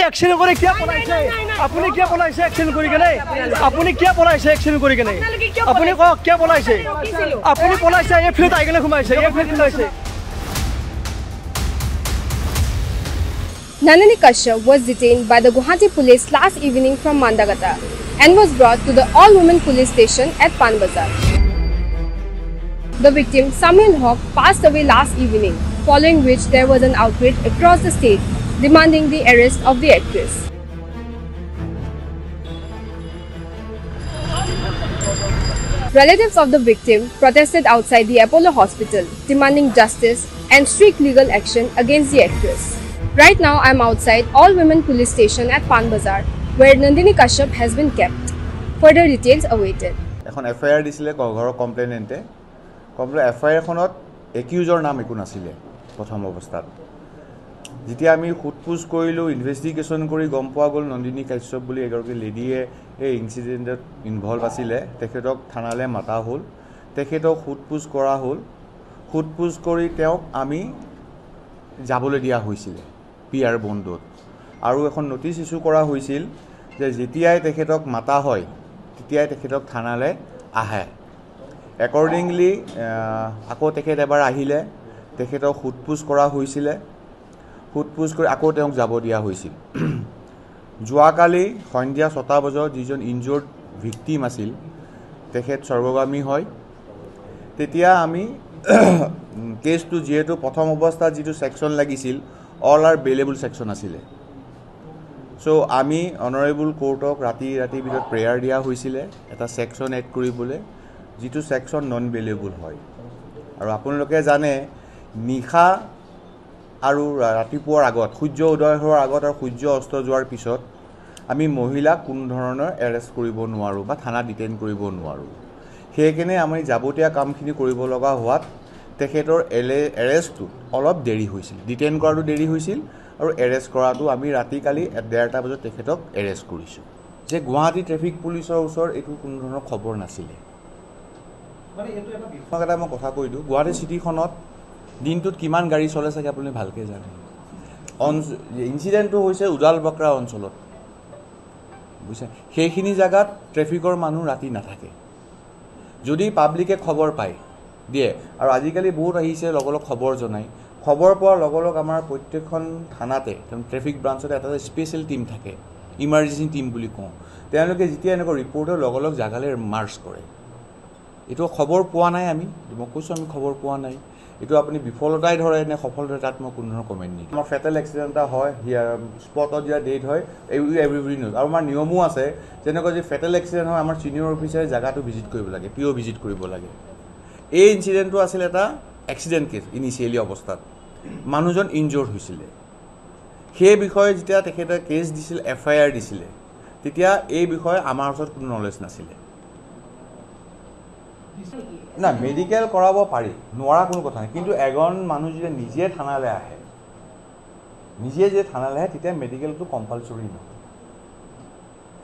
Action करे क्या पलाइছে আপুনি क्या पलाइছে एक्शन কৰি কেনে আপুনি क्या पलाइছে एक्शन কৰি কেনে আপুনি ক क्या पलाइছে আপুনি पलाइছে এই ফিল্ড আইগলে ঘুমাইছে এই ফিল্ড ঘুমাইছে Nandini Kashyap was detained by the Guwahati police last evening from Mandagata and was brought to the all-women police station at Panbazar. The victim, Samil Haq, passed away last evening, following which there was an outrage across the state demanding the arrest of the actress. Relatives of the victim protested outside the Apollo hospital, demanding justice and strict legal action against the actress. Right now, I am outside all-women police station at Panbazar, where Nandini Kashyap has been kept. Further details awaited. এখন FIR দিছিলে ঘৰৰ কমপ্লেইনেন্টে FIR খনত একিউজৰ নাম একো নাছিলে প্ৰথম অৱস্থাত যেতিয়া আমি খুটপুছ কৰিলো ইনভেষ্টিগেশ্যন কৰি গম পোৱা গ'ল নন্দিনী কাশ্যপ বুলি এগৰাকী লেডিয়ে এই ইনসিডেন্টত ইনভলভ আছিলে তেখেতক থানালে মাতা হ'ল তেখেতক খুটপুছ কৰা হ'ল খুটপুছ কৰি তেওঁক আমি যাবলৈ দিয়া হৈছিল পিআৰ বন্দত আৰু এখন নটিচ ইস্যু কৰা হৈছিল যে যেতিয়াই তেখেতক মাতা হয় তেতিয়াই তেখেতক থানালে আহে একৰ্ডিংলি আকৌ তেখেত এবাৰ আহিলে তেখেতক খুটপুছ কৰা হৈছিল খুটপুছ কৰি আকৌ তেওঁক যাব দিয়া হৈছিল যোৱাকালি সন্ধিয়া 6টা বজাত যিজন ইনজৰ্ড ভিকটিম আছিল তেখেত সৰ্বগামী হয় তেতিয়া আমি কেছটো যেহেতু প্ৰথম অৱস্থাত যিটো সেকশন লাগিছিল অল আৰ বেলেবল সেকশন আছিল সো আমি অনাৰেবল কোৰ্টক ৰাতি ভিতৰত প্ৰেয়াৰ দিয়া হৈছিল এটা সেকশন এড কৰিবলৈ যিটো সেকশন নন বেলেবল হয় আৰু আপোনালোকে জানে নিখা আৰু ৰাতিপুৱাৰ আগত সূৰ্য উদয় হোৱাৰ আগত আৰু সূৰ্য অস্ত যোৱাৰ পিছত আমি মহিলাক কোনো ধৰণৰ এৰেষ্ট কৰিব নোৱাৰো বা থানা ডিটেইন কৰিব নোৱাৰো সেইকাৰণে আমি যাবতীয়া কামখিনি কৰিব লগা হোৱাত তেখেতৰ এৰেষ্টটো অলপ দেৰি হৈছিল ডিটেইন কৰাটো দেৰি হৈছিল আৰু এৰেষ্ট কৰাটো আমি ৰাতি কালি 1:30 বজাত তেখেতক এৰেষ্ট কৰিছো যে গুৱাহাটী ট্ৰাফিক পুলিচৰ ওচৰ এইটো কোনো ধৰণৰ খবৰ নাছিলে মানে এটো এটা বিফাগটা মই কথা কৈ দিও গুৱাহাটী সিটিখনত দিনটোত কিমান গাড়ী চলে থাকে আপুনি ভালকে জানে ইনসিডেন্টটো হৈছে উজাল বকৰা অঞ্চলত বুঝছে সেইখিনি জায়গাত ট্ৰাফিকৰ মানুহ ৰাতি নাথাকে যদি পাব্লিকে খবৰ পায় দিয়ে আৰু আজিকালি বহুত আহিছে লগলক খবৰ জনাই খবৰ পোৱাৰ লগলক আমাৰ প্ৰত্যেকখন থানাতে ট্ৰাফিক ব্ৰাঞ্চতে এটা স্পেশাল টিম থাকে ইমাৰ্জেন্সি টিম বুলি কওঁ তেওঁলোকে যেতিয়া এনেক ৰিপৰ্টৰ লগলক জাগালে মাৰ্চ কৰে এটো খবৰ পোৱা নাই আমি মই কৈছো আমি খবৰ পোৱা নাই এটো আপুনি বিফলতাই ধৰে নে সফলতা তাত মই কোনো ধৰণৰ কমেন্ট নিদিম আমাৰ ফেটাল এক্সিডেন্ট এটা হয় হিয়াৰ স্পটত দিয়া ডেট হয় এভৰি নিউজ আৰু আমাৰ নিয়মো আছে যেনেকৈ যে ফেটাল এক্সিডেন্ট হয় আমাৰ সিনিয়ৰ অফিচাৰে জাগাটো ভিজিট কৰিব লাগে পিও ভিজিট কৰিব লাগে এই ইনসিডেন্টটো আছিল এটা এক্সিডেন্ট কেছ ইনিশিয়ালি অৱস্থাত মানুহজন ইনজৰ্ড হৈছিল সেই বিষয়ে যেতিয়া তেখেতে কেছ দিছিল এফআইআৰ দিছিল তেতিয়া এই বিষয়ে আমাৰ ওচৰত কোনো নলেজ নাছিল না মেডিকেল কৰাব পাৰি নোৱাৰা কোনো কথা নাই কিন্তু এজন মানুহ যদি নিজে থানালে আহে নিজে যে থানালে আহে তেতিয়া মেডিকেলটো কম্পালসৰি নহয়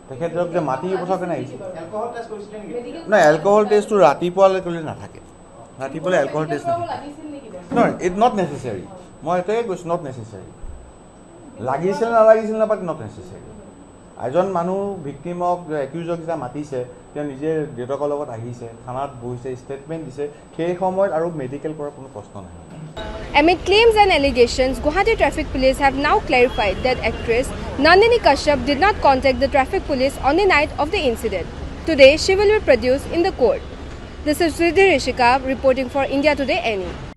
তেখেতক যে মাটি পঠাকে নাই এলকহল টেষ্ট কৰিছিল নেকি না এলকহল টেষ্টটো ৰাতিপুৱালে কৰিলে নাথাকে ৰাতিপুৱালে alcohol test no it not necessary মই এটাই কৈছো নট নেসেসাৰি লাগিছিল না লাগিছিল না বাট নট নেসেসাৰি এজন মানুহ ভিকটিমক একিউজক যে মাতিছে তেওঁ নিজে ডেটকৰ লগত আহিছে থানাত বহিছে ষ্টেটমেন্ট দিছে সেই সময়ত আৰু মেডিকেল কৰাৰ কোনো প্ৰশ্ন নাই Amid claims and allegations, Guwahati Traffic Police have now clarified that actress Nandini Kashyap did not contact the traffic police on the night of the incident. Today, she will be produced in the court. This is Sridhar Rishika reporting for India Today NE.